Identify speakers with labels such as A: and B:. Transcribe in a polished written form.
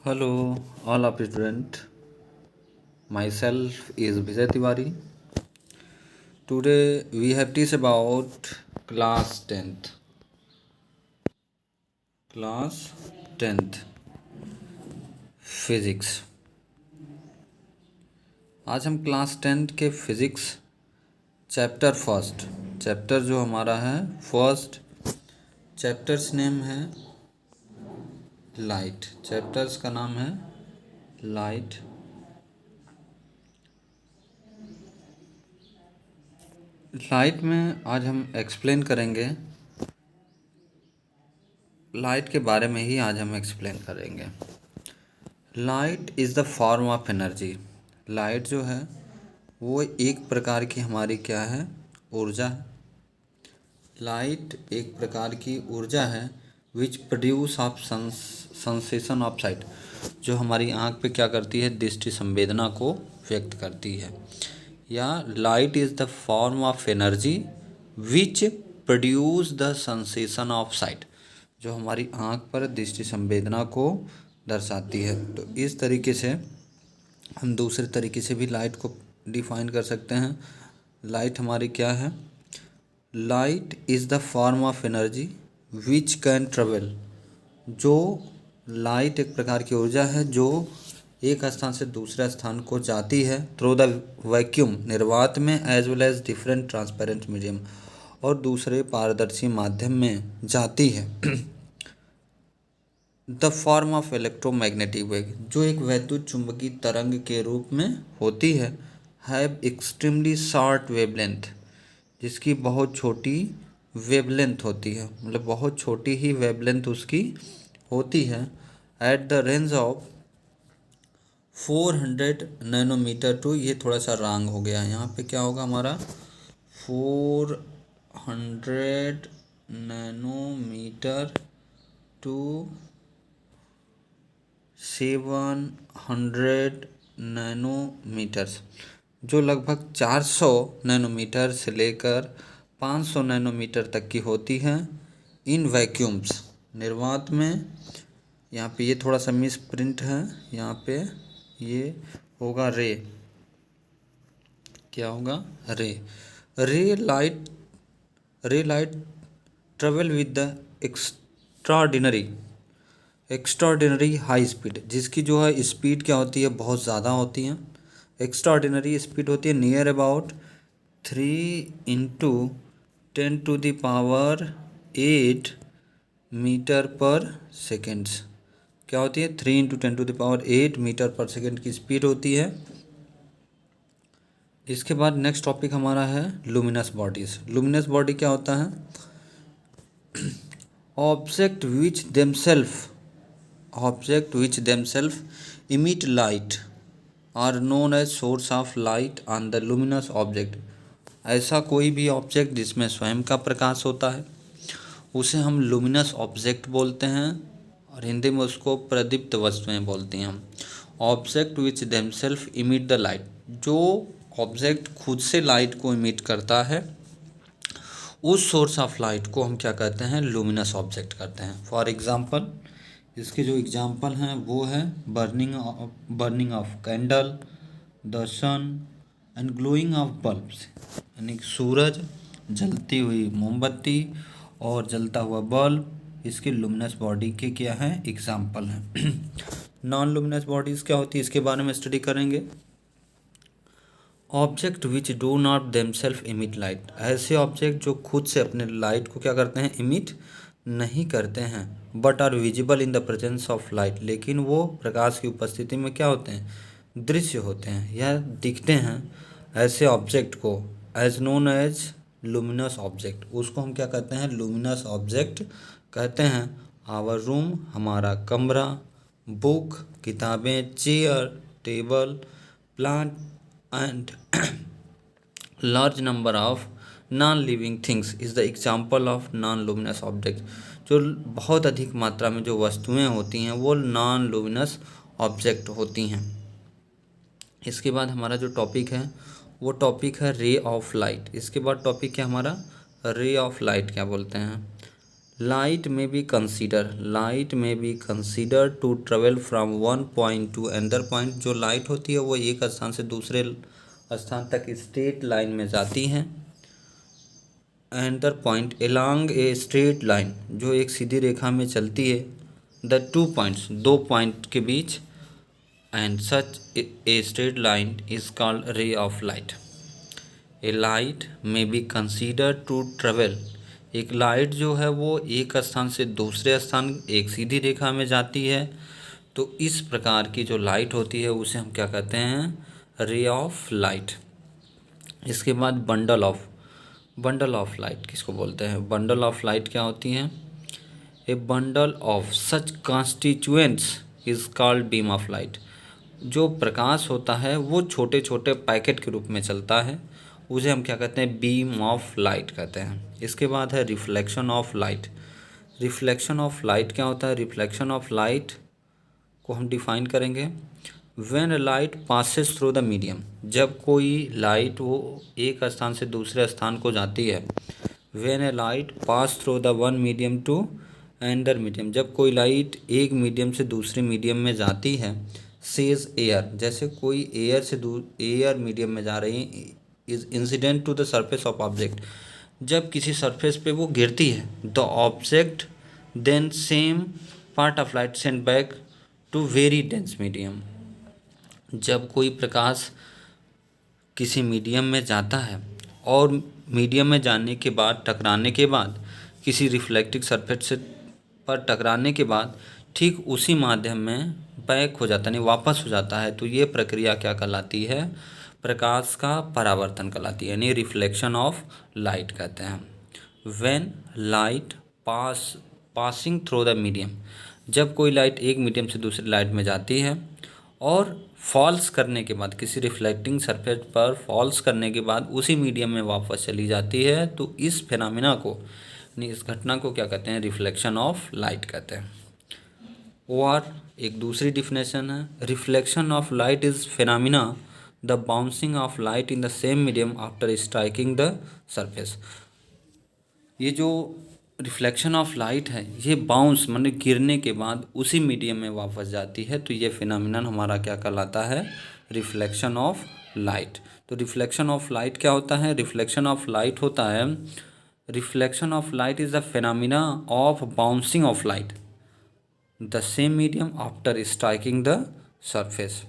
A: Hello, all of student. Myself is Vijay Tiwari. Today we have teach about class 10th. Class 10th physics. आज हम class 10th के physics chapter जो हमारा है first chapters name है light. Chapters का नाम है लाइट। लाइट में आज हम एक्सप्लेन करेंगे, लाइट के बारे में ही आज हम एक्सप्लेन करेंगे। Light is the form of energy. Light जो है वो एक प्रकार की हमारी क्या है, ऊर्जा है। लाइट एक प्रकार की ऊर्जा है which produce of sensation of site, जो हमारी आँख पे क्या करती है, दृष्टि संवेदना को व्यक्त करती है। या light is the form of energy which produce the sensation of site, जो हमारी आँख पर दृष्टि संवेदना को दर्शाती है। तो इस तरीके से हम दूसरे तरीके से भी लाइट को डिफाइन कर सकते हैं। लाइट हमारी क्या है, light is the form of energy which can travel. जो लाइट एक प्रकार की ऊर्जा है जो एक स्थान से दूसरे स्थान को जाती है थ्रू द वैक्यूम, निर्वात में, as well as different transparent medium, और दूसरे पारदर्शी माध्यम में जाती है। The form of electromagnetic wave, जो एक वैद्युत चुंबकीय तरंग के रूप में होती है। हैव एक्सट्रीमली शॉर्ट वेवलेंथ, जिसकी बहुत छोटी वेवलेंथ होती है, मतलब बहुत छोटी ही वेवलेंथ उसकी होती है। At the range of 400 nanometer to, ये थोड़ा सा रॉन्ग हो गया है, यहाँ पे क्या होगा हमारा 400 नैनोमीटर टू 700 नैनोमीटर्स, जो लगभग 400 नैनोमीटर से लेकर 500 नैनोमीटर तक की होती है इन वैक्यूम्स, निर्वात में। यहाँ पे ये थोड़ा सा मिस प्रिंट है, यहाँ पे ये होगा रे, क्या होगा रे। रे light travel with the extraordinary high speed, जिसकी जो है स्पीड क्या होती है, बहुत ज़्यादा होती है। एक्स्ट्राऑर्डिनरी स्पीड होती है नियर अबाउट 3 × 10⁸ मीटर पर सेकेंड्स। क्या होती है, 3 × 10⁸ मीटर पर सेकेंड की स्पीड होती है। इसके बाद नेक्स्ट टॉपिक हमारा है लुमिनस बॉडीज़। लुमिनस बॉडी क्या होता है, object which themselves emit light are known as source of light on the luminous object। ऐसा कोई भी ऑब्जेक्ट जिसमें स्वयं का प्रकाश होता है उसे हम लुमिनस ऑब्जेक्ट बोलते हैं, और हिंदी में उसको प्रदीप्त वस्तुएं बोलते हैं हम। Object which themselves emit the light, जो ऑब्जेक्ट खुद से लाइट को इमिट करता है, उस सोर्स ऑफ लाइट को हम क्या कहते हैं, लुमिनस ऑब्जेक्ट कहते हैं। फॉर एग्जांपल, इसके जो एग्जांपल हैं वो है burning of candle, the sun and glowing of bulbs, यानी सूरज, जलती हुई मोमबत्ती और जलता हुआ बल्ब, इसके लुमिनस बॉडी के क्या है, एग्जांपल हैं। नॉन लुमिनस बॉडीज़ क्या होती है, इसके बारे में स्टडी करेंगे। Object which do not themselves emit light, ऐसे ऑब्जेक्ट जो खुद से अपने लाइट को क्या करते हैं, इमिट नहीं करते हैं, but are visible in the presence of light, लेकिन वो प्रकाश की उपस्थिति में क्या होते हैं, दृश्य होते हैं या दिखते हैं। ऐसे ऑब्जेक्ट को as known as luminous object, उसको हम क्या कहते हैं, लुमिनस ऑब्जेक्ट कहते हैं। आवर रूम, हमारा कमरा, बुक, किताबें, chair, table, plant and large number of non-living things is the example of non-luminous objects। जो बहुत अधिक मात्रा में जो वस्तुएं होती हैं वो नॉन लुमिनस ऑब्जेक्ट होती हैं। इसके बाद हमारा जो टॉपिक है वो टॉपिक है रे ऑफ लाइट। इसके बाद टॉपिक है हमारा रे ऑफ लाइट क्या बोलते हैं। लाइट में be consider to travel from one point to another point. जो लाइट होती है वो एक स्थान से दूसरे स्थान तक स्ट्रेट लाइन में जाती हैं। Another point along a straight line, जो एक सीधी रेखा में चलती है। द टू पॉइंट्स, दो पॉइंट के बीच। And such a straight line is called ray of light. A light में बी कंसीडर टू ट्रेवल, एक लाइट जो है वो एक स्थान से दूसरे स्थान एक सीधी रेखा में जाती है। तो इस प्रकार की जो लाइट होती है उसे हम क्या कहते हैं, रे ऑफ लाइट। इसके बाद बंडल ऑफ लाइट किसको बोलते हैं? बंडल ऑफ लाइट क्या होती हैं? ए bundle of such constituents is called beam of light. जो प्रकाश होता है वो छोटे छोटे पैकेट के रूप में चलता है, उसे हम क्या कहते हैं, बीम ऑफ लाइट कहते हैं। इसके बाद है reflection of light. Reflection of light क्या होता है? रिफ्लेक्शन ऑफ लाइट को हम डिफाइन करेंगे, when light passes through the medium, जब कोई लाइट वो एक स्थान से दूसरे स्थान को जाती है। When a light pass through the one medium to another medium, जब कोई लाइट एक मीडियम से दूसरे मीडियम में जाती है। सेज एयर, जैसे कोई एयर मीडियम में जा रही है। Is incident to the surface of object, जब किसी सरफेस पे वो गिरती है। The object then same part of light send back to very dense medium, जब कोई प्रकाश किसी मीडियम में जाता है और मीडियम में जाने के बाद, टकराने के बाद, किसी रिफ्लेक्टिव सरफेस से पर टकराने के बाद ठीक उसी माध्यम में बैक हो जाता है, यानी वापस हो जाता है। तो ये प्रक्रिया क्या कहलाती है? प्रकाश का परावर्तन कहलाती है, यानी रिफ्लेक्शन ऑफ लाइट कहते हैं। When light passing through the medium, जब कोई लाइट एक मीडियम से दूसरी लाइट में जाती है और फॉल्स करने के बाद, किसी रिफ्लेक्टिंग सरफेस पर फॉल्स करने के बाद उसी मीडियम में वापस चली जाती है, तो इस फिनोमिना को, यानी इस घटना को क्या कहते हैं? रिफ्लेक्शन ऑफ लाइट कहते हैं। और एक दूसरी डिफिनेशन है, reflection of light is phenomena the bouncing off light in the same medium after striking the surface. ये जो रिफ्लेक्शन ऑफ लाइट है ये बाउंस मतलब गिरने के बाद उसी मीडियम में वापस जाती है, तो ये फिनोमिनन हमारा क्या कहलाता है? Reflection of light. तो रिफ्लेक्शन ऑफ लाइट क्या होता है? रिफ्लेक्शन ऑफ लाइट होता है, reflection of light is the phenomena of bouncing off light the same medium after striking the surface.